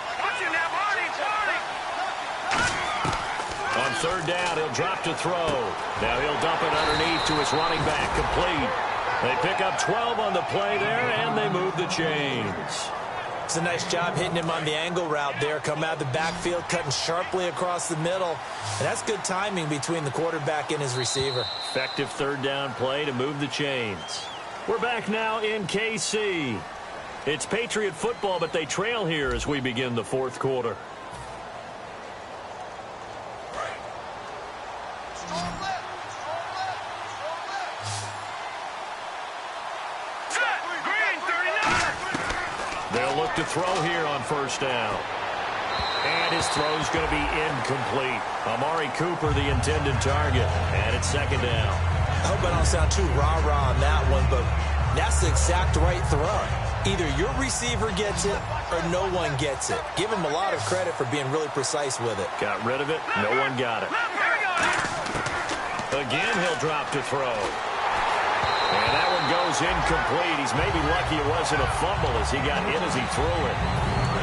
On third down, he'll drop to throw. Now he'll dump it underneath to his running back, complete. They pick up 12 on the play there, and they move the chains. It's a nice job hitting him on the angle route there. Come out of the backfield, cutting sharply across the middle. And that's good timing between the quarterback and his receiver. Effective third down play to move the chains. We're back now in KC. It's Patriot football, but they trail here as we begin the fourth quarter. They'll look to throw here on first down. And his throw's going to be incomplete. Amari Cooper, the intended target. And it's second down. I hope I don't sound too rah-rah on that one, but that's the exact right throw. Either your receiver gets it or no one gets it. Give him a lot of credit for being really precise with it. Got rid of it. No one got it. Again, he'll drop to throw. And that one goes incomplete. He's maybe lucky it wasn't a fumble as he got hit as he threw it.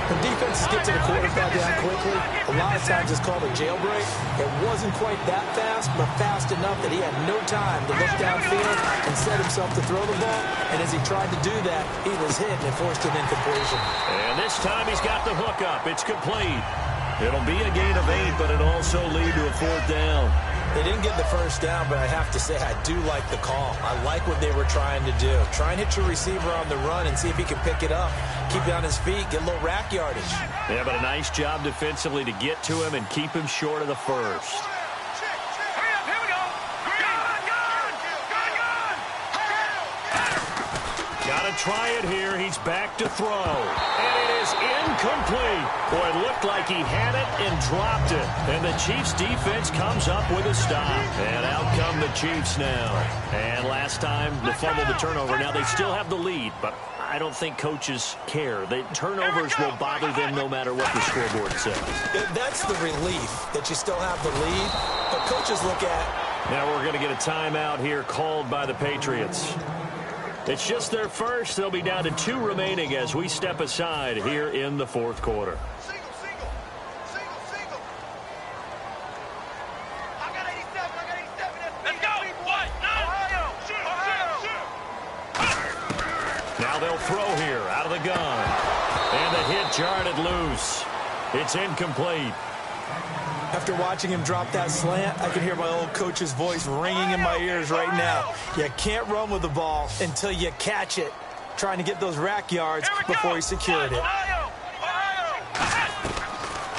When defenses get to the quarterback down quickly, a lot of times it's called a jailbreak. It wasn't quite that fast, but fast enough that he had no time to look downfield and set himself to throw the ball. And as he tried to do that, he was hit and forced an incompletion. And this time he's got the hook up. It's complete. It'll be a gain of 8, but it'll also lead to a 4th down. They didn't get the first down, but I have to say I do like the call. I like what they were trying to do. Try and hit your receiver on the run and see if he can pick it up. Keep it on his feet, get a little rack yardage. Yeah, but a nice job defensively to get to him and keep him short of the first. Hurry up, here we go. Got to try it here. He's back to throw. And it is incomplete. Boy, it looked like he had it and dropped it. And the Chiefs defense comes up with a stop. And out come the Chiefs now. And last time, the fumble, the turnover. Now they still have the lead, but I don't think coaches care. The turnovers will bother them no matter what the scoreboard says. That's the relief that you still have the lead. But coaches look at... Now we're going to get a timeout here called by the Patriots. It's just their first. They'll be down to 2 remaining as we step aside here in the 4th quarter. Single. I got 87. Let's go. What? Ohio. Shoot. Now they'll throw here out of the gun. And the hit jarred it loose. It's incomplete. After watching him drop that slant, I can hear my old coach's voice ringing in my ears right now. You can't run with the ball until you catch it. Trying to get those rack yards before he secured it.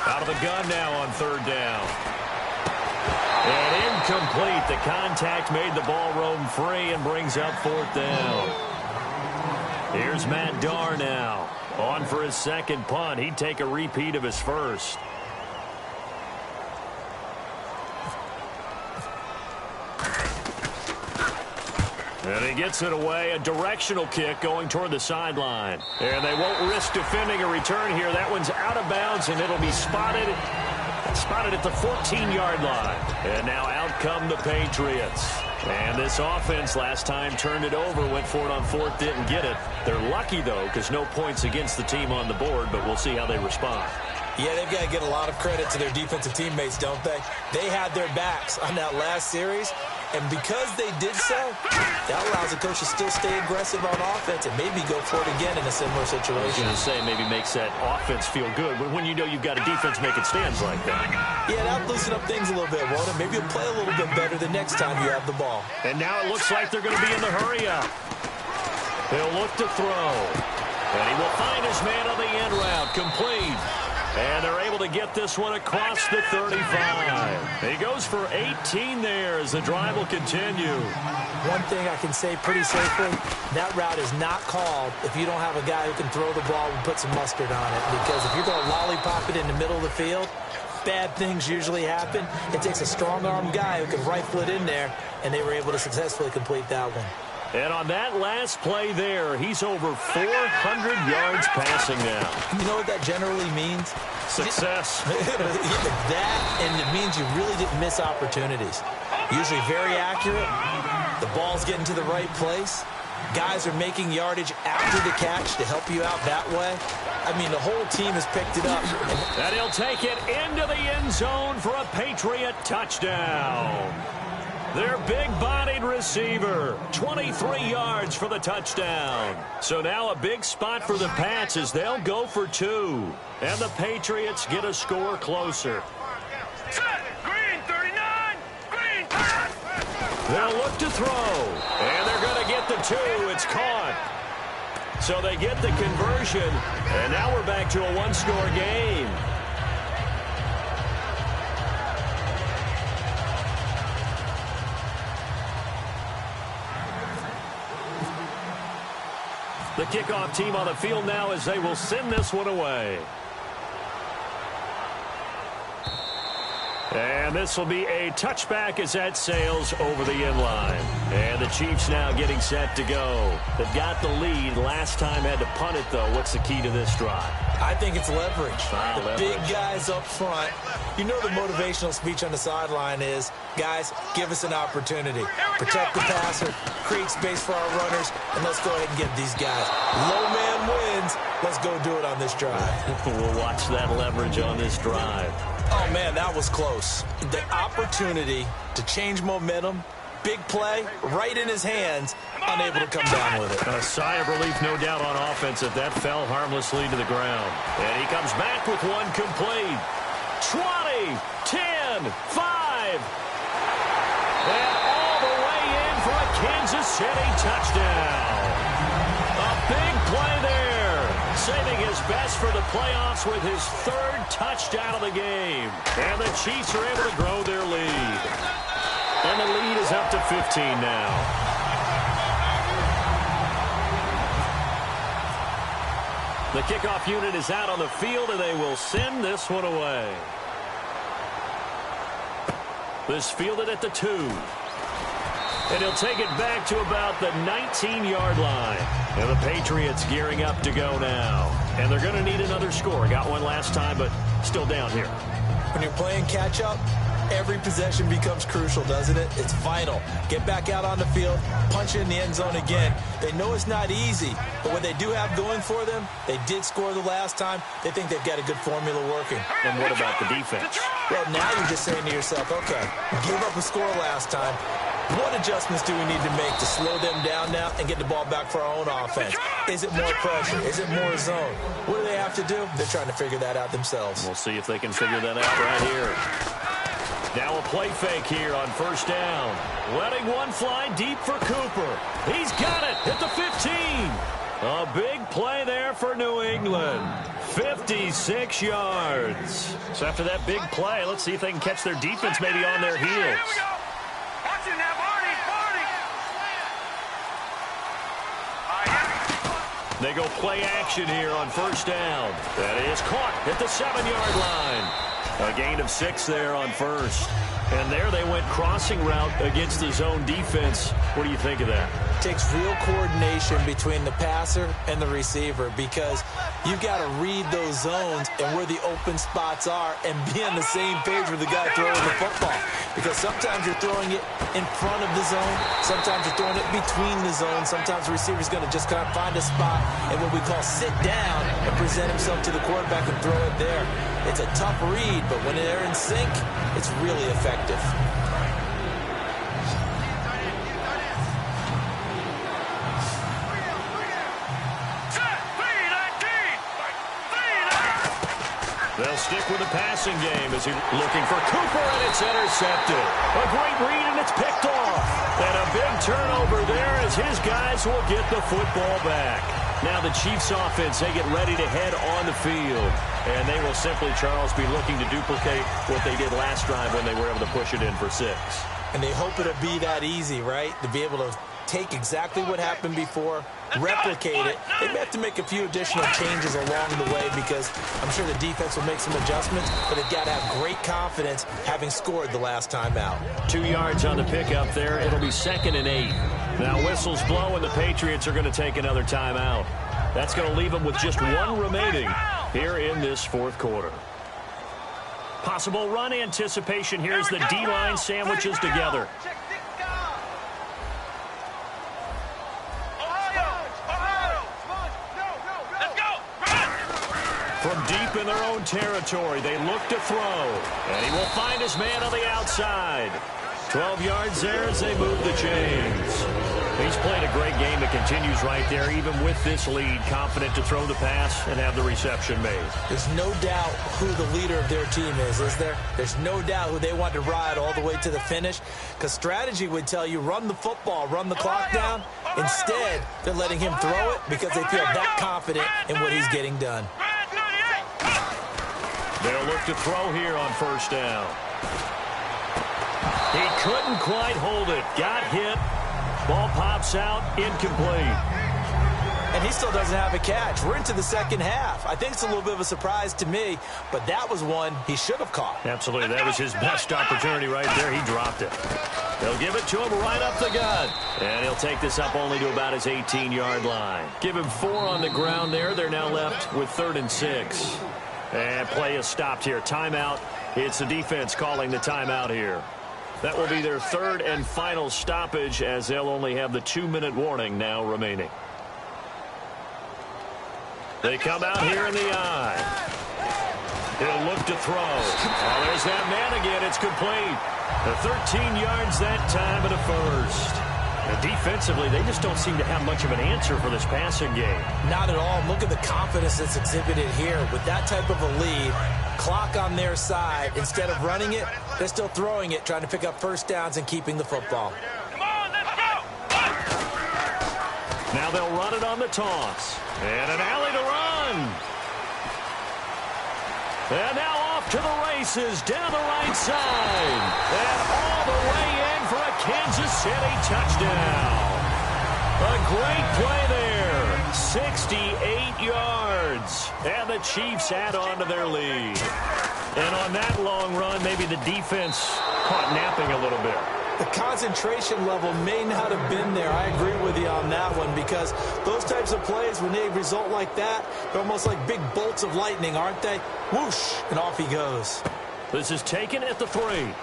Out of the gun now on 3rd down. And incomplete. The contact made the ball roam free and brings up 4th down. Here's Matt Darr now. On for his 2nd punt. He'd take a repeat of his first. And he gets it away, a directional kick going toward the sideline. And they won't risk defending a return here. That one's out of bounds, and it'll be spotted at the 14-yard line. And now out come the Patriots. And this offense last time turned it over, went for it on 4th, didn't get it. They're lucky, though, because no points against the team on the board, but we'll see how they respond. Yeah, they've got to get a lot of credit to their defensive teammates, don't they? They had their backs on that last series. And because they did so, that allows the coach to still stay aggressive on offense and maybe go for it again in a similar situation. I was going to say maybe makes that offense feel good when you know you've got a defense making stands like that. Yeah, that'll loosen up things a little bit, won't it? Maybe you'll play a little bit better the next time you have the ball. And now it looks like they're going to be in the hurry-up. They'll look to throw. And he will find his man on the end route, complete. And they're able to get this one across the 35. He goes for 18 there as the drive will continue. One thing I can say pretty safely, that route is not called if you don't have a guy who can throw the ball and put some mustard on it. Because if you're going to lollipop it in the middle of the field, bad things usually happen. It takes a strong-arm guy who can rifle it in there, and they were able to successfully complete that one. And on that last play there, he's over 400 yards passing now. You know what that generally means? Success. That, and it means you really didn't miss opportunities. Usually very accurate. The ball's getting to the right place. Guys are making yardage after the catch to help you out that way. I mean, the whole team has picked it up. And he'll take it into the end zone for a Patriot touchdown. Their big-bodied receiver, 23 yards for the touchdown. So now a big spot for the Pats as they'll go for 2. And the Patriots get a score closer. Green 39. Green. They'll look to throw. And they're going to get the 2. It's caught. So they get the conversion. And now we're back to a one-score game. The kickoff team on the field now as they will send this one away. And this will be a touchback as that sails over the end line. And the Chiefs now getting set to go. They've got the lead. Last time had to punt it, though. What's the key to this drive? I think it's leverage. Leverage. Big guys up front. You know the motivational speech on the sideline is, guys, give us an opportunity. Protect the passer, create make space for our runners, and let's go ahead and get these guys. Low man wins. Let's go do it on this drive. We'll watch that leverage on this drive. Oh, man, that was close. The opportunity to change momentum, big play, right in his hands, unable to come down with it. A sigh of relief, no doubt, on offense if that fell harmlessly to the ground. And he comes back with one complete. 20, 10, 5. And all the way in for a Kansas City touchdown. A big play there. Saving his best for the playoffs with his third touchdown of the game. And the Chiefs are able to grow their lead. And the lead is up to 15 now. The kickoff unit is out on the field, and they will send this one away. This fielded at the 2. And he'll take it back to about the 19-yard line. And the Patriots gearing up to go now. And they're going to need another score. Got one last time, but still down here. When you're playing catch-up, every possession becomes crucial, doesn't it? It's vital. Get back out on the field, punch in the end zone again. They know it's not easy, but what they do have going for them, they did score the last time. They think they've got a good formula working. And what about the defense? Well, now you're just saying to yourself, okay, we gave up a score last time. What adjustments do we need to make to slow them down now and get the ball back for our own offense? Is it more pressure? Is it more zone? What do they have to do? They're trying to figure that out themselves. We'll see if they can figure that out right here. Now a play fake here on first down. Letting one fly deep for Cooper. He's got it at the 15. A big play there for New England. 56 yards. So after that big play, let's see if they can catch their defense maybe on their heels. Here we go. Watch it now, Barney. They go play action here on first down. That is caught at the 7-yard line. A gain of 6 there on first. And there they went crossing route against the zone defense. What do you think of that? It takes real coordination between the passer and the receiver because you've got to read those zones and where the open spots are and be on the same page with the guy throwing the football. Because sometimes you're throwing it in front of the zone. Sometimes you're throwing it between the zones. Sometimes the receiver's going to just kind of find a spot and what we call sit down and present himself to the quarterback and throw it there. It's a tough read, but when they're in sync, it's really effective. They'll stick with the passing game as he's looking for Cooper, and it's intercepted. A great read, and it's picked off. And a big turnover there as his guys will get the football back. Now the Chiefs offense, they get ready to head on the field. And they will simply, Charles, be looking to duplicate what they did last drive when they were able to push it in for 6. And they hope it'll be that easy, right? To be able to take exactly what happened before, replicate it. They may have to make a few additional changes along the way because I'm sure the defense will make some adjustments, but they've got to have great confidence having scored the last time out. 2 yards on the pickup there. It'll be 2nd and 8. Now whistles blow, and the Patriots are going to take another timeout. That's going to leave them with just one remaining here in this fourth quarter. Possible run anticipation here as the D-line sandwiches together. From deep in their own territory, they look to throw. And he will find his man on the outside. 12 yards there as they move the chains. He's played a great game that continues right there, even with this lead, confident to throw the pass and have the reception made. There's no doubt who the leader of their team is there? There's no doubt who they want to ride all the way to the finish, because strategy would tell you run the football, run the clock down. Instead, they're letting him throw it because they feel that confident in what he's getting done. They'll look to throw here on first down. He couldn't quite hold it. Got hit. Ball pops out, incomplete. And he still doesn't have a catch. We're into the second half. I think it's a little bit of a surprise to me, but that was one he should have caught. Absolutely. That was his best opportunity right there. He dropped it. They'll give it to him right up the gut. And he'll take this up only to about his 18-yard line. Give him 4 on the ground there. They're now left with 3rd and 6. And play is stopped here. Timeout. It's the defense calling the timeout here. That will be their third and final stoppage, as they'll only have the 2-minute warning now remaining. They come out here in the eye. He'll look to throw. Oh, there's that man again. It's complete. The 13 yards that time and a first. And defensively, they just don't seem to have much of an answer for this passing game. Not at all. Look at the confidence that's exhibited here. With that type of a lead, clock on their side, instead of running it, they're still throwing it, trying to pick up first downs and keeping the football. Come on, let's go! Now they'll run it on the toss. And an alley to run. And now off to the races down the right side. And all the way in for a Kansas City touchdown. A great play there. 68 yards. And the Chiefs add on to their lead. And on that long run, maybe the defense caught napping a little bit. The concentration level may not have been there. I agree with you on that one, because those types of plays, when they result like that, they're almost like big bolts of lightning, aren't they? Whoosh, and off he goes. This is taken at the 3. And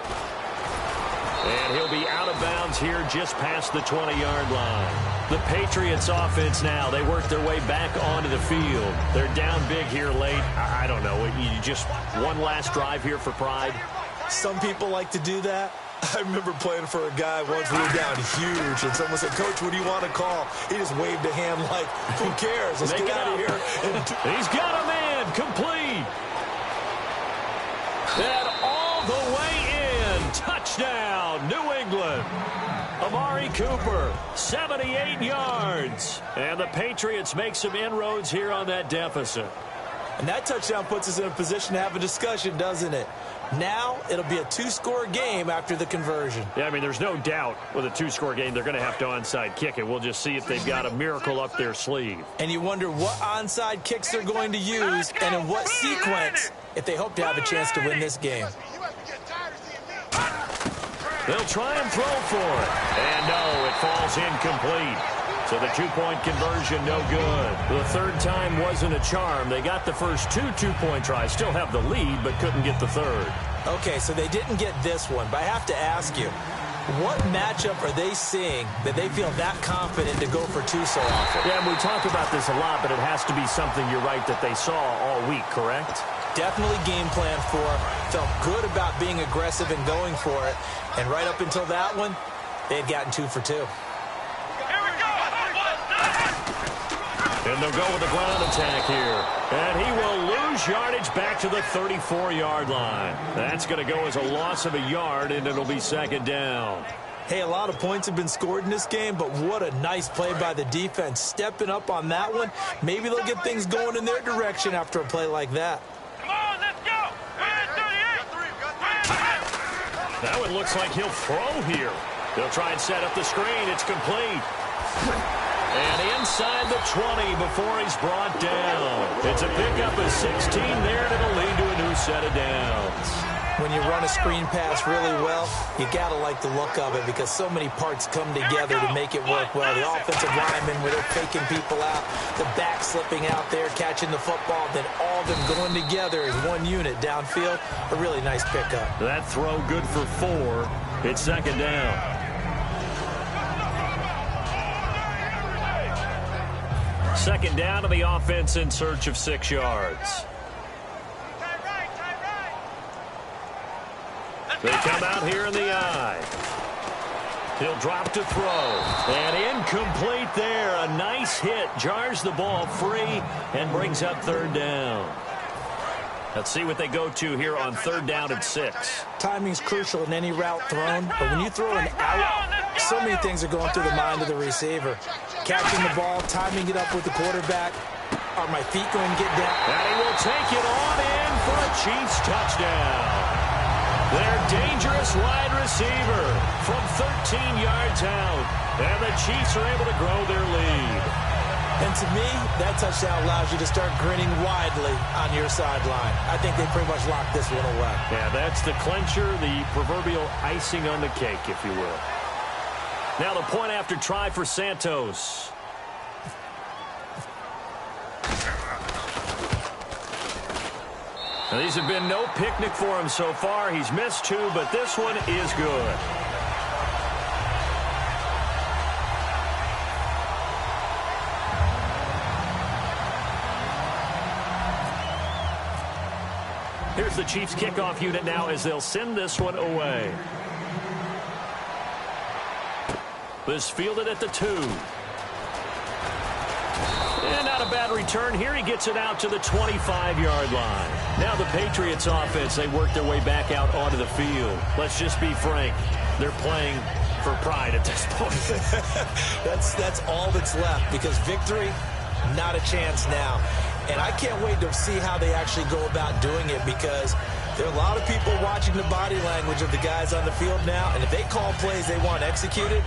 he'll be out of bounds here just past the 20-yard line. The Patriots offense now, they work their way back onto the field. They're down big here late. I don't know, you just one last drive here for pride. Some people like to do that. I remember playing for a guy once. We were down huge, and someone said, "Coach, what do you want to call?" He just waved a hand like, "Who cares? Let's get out of here." He's got a man complete. And all the way in. Touchdown, New England. Amari Cooper, 78 yards. And the Patriots make some inroads here on that deficit. And that touchdown puts us in a position to have a discussion, doesn't it? Now it'll be a 2-score game after the conversion. Yeah, I mean, there's no doubt with a 2-score game they're going to have to onside kick it. We'll just see if they've got a miracle up their sleeve. And you wonder what onside kicks they're going to use and in what sequence if they hope to have a chance to win this game. They'll try and throw for it. And no, it falls incomplete. So the 2-point conversion, no good. The third time wasn't a charm. They got the first 2 2-point tries. Still have the lead, but couldn't get the third. Okay, so they didn't get this one. But I have to ask you, what matchup are they seeing that they feel that confident to go for 2 so often? Yeah, we talk about this a lot, but it has to be something, you're right, that they saw all week, correct? Definitely game plan for. Felt good about being aggressive and going for it. And right up until that one, they had gotten 2 for 2. And they'll go with the ground attack here. And he will lose yardage back to the 34-yard line. That's going to go as a loss of a yard, and it'll be second down. Hey, a lot of points have been scored in this game, but what a nice play by the defense. Stepping up on that one. Maybe they'll get things going in their direction after a play like that. Come on, let's go! That one looks like he'll throw here. They'll try and set up the screen. It's complete. And inside the 20 before he's brought down. It's a pickup of 16 there, and it'll lead to a new set of downs. When you run a screen pass really well, you got to like the look of it because so many parts come together to make it work well. The offensive linemen, where they're faking people out, the back slipping out there, catching the football, then all of them going together as one unit downfield. A really nice pickup. That throw good for 4. It's second down. Second down to the offense in search of 6 yards. They come out here in the eye. He'll drop to throw. And incomplete there. A nice hit. Jars the ball free and brings up third down. Let's see what they go to here on third down and 6. Timing's crucial in any route thrown, but when you throw an out, so many things are going through the mind of the receiver. Catching the ball, timing it up with the quarterback. Are my feet going to get down? And he will take it on in for a Chiefs touchdown. Their dangerous wide receiver from 13 yards out. And the Chiefs are able to grow their lead. And to me, that touchdown allows you to start grinning widely on your sideline. I think they pretty much locked this one away. Yeah, that's the clincher, the proverbial icing on the cake, if you will. Now the point after try for Santos. These have been no picnic for him so far. He's missed 2, but this one is good. Here's the Chiefs kickoff unit now as they'll send this one away. This fielded at the 2. And not a bad return here. He gets it out to the 25-yard line. Now the Patriots offense, they work their way back out onto the field. Let's just be frank. They're playing for pride at this point. That's all that's left, because victory, not a chance now. And I can't wait to see how they actually go about doing it, because there are a lot of people watching the body language of the guys on the field now, and if they call plays they want executed,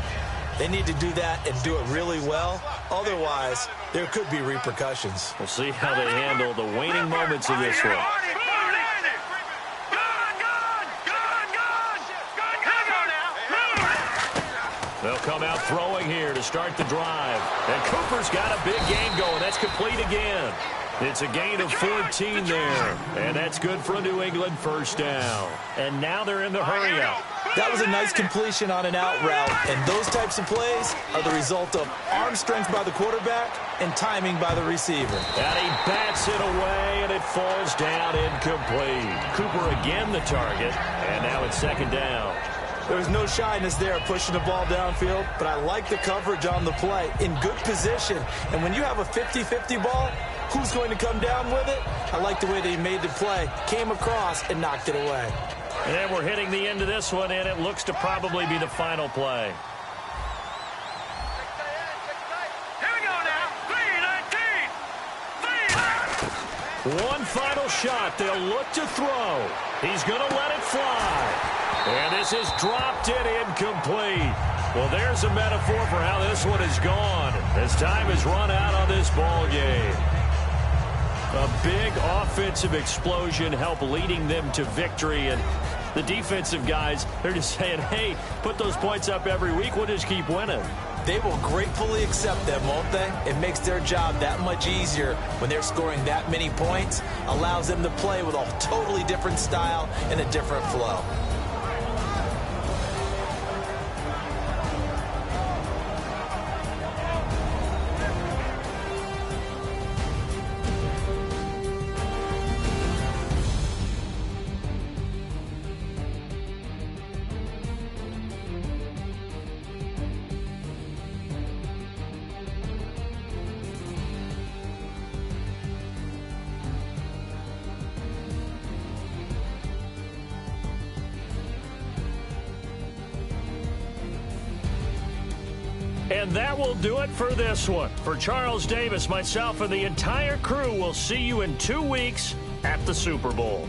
they need to do that and do it really well. Otherwise, there could be repercussions. We'll see how they handle the waning moments of this one. They'll come out throwing here to start the drive. And Cooper's got a big gain going. That's complete again. It's a gain of 14 there. And that's good for a New England first down. And now they're in the hurry-up. That was a nice completion on an out route. And those types of plays are the result of arm strength by the quarterback and timing by the receiver. And he bats it away, and it falls down incomplete. Cooper again the target. And now it's second down. There's no shyness there pushing the ball downfield, but I like the coverage on the play. In good position. And when you have a 50-50 ball, who's going to come down with it? I like the way they made the play, came across, and knocked it away. And we're hitting the end of this one, and it looks to probably be the final play. Here we go now. 3-19. One final shot. They'll look to throw. He's going to let it fly. And this is dropped in incomplete. Well, there's a metaphor for how this one is gone, as time has run out on this ball game. A big offensive explosion helped leading them to victory, and the defensive guys, they're just saying, hey, put those points up every week, we'll just keep winning. They will gratefully accept them, won't they? It makes their job that much easier when they're scoring that many points, allows them to play with a totally different style and a different flow. And that will do it for this one. For Charles Davis, myself, and the entire crew, we'll see you in 2 weeks at the Super Bowl.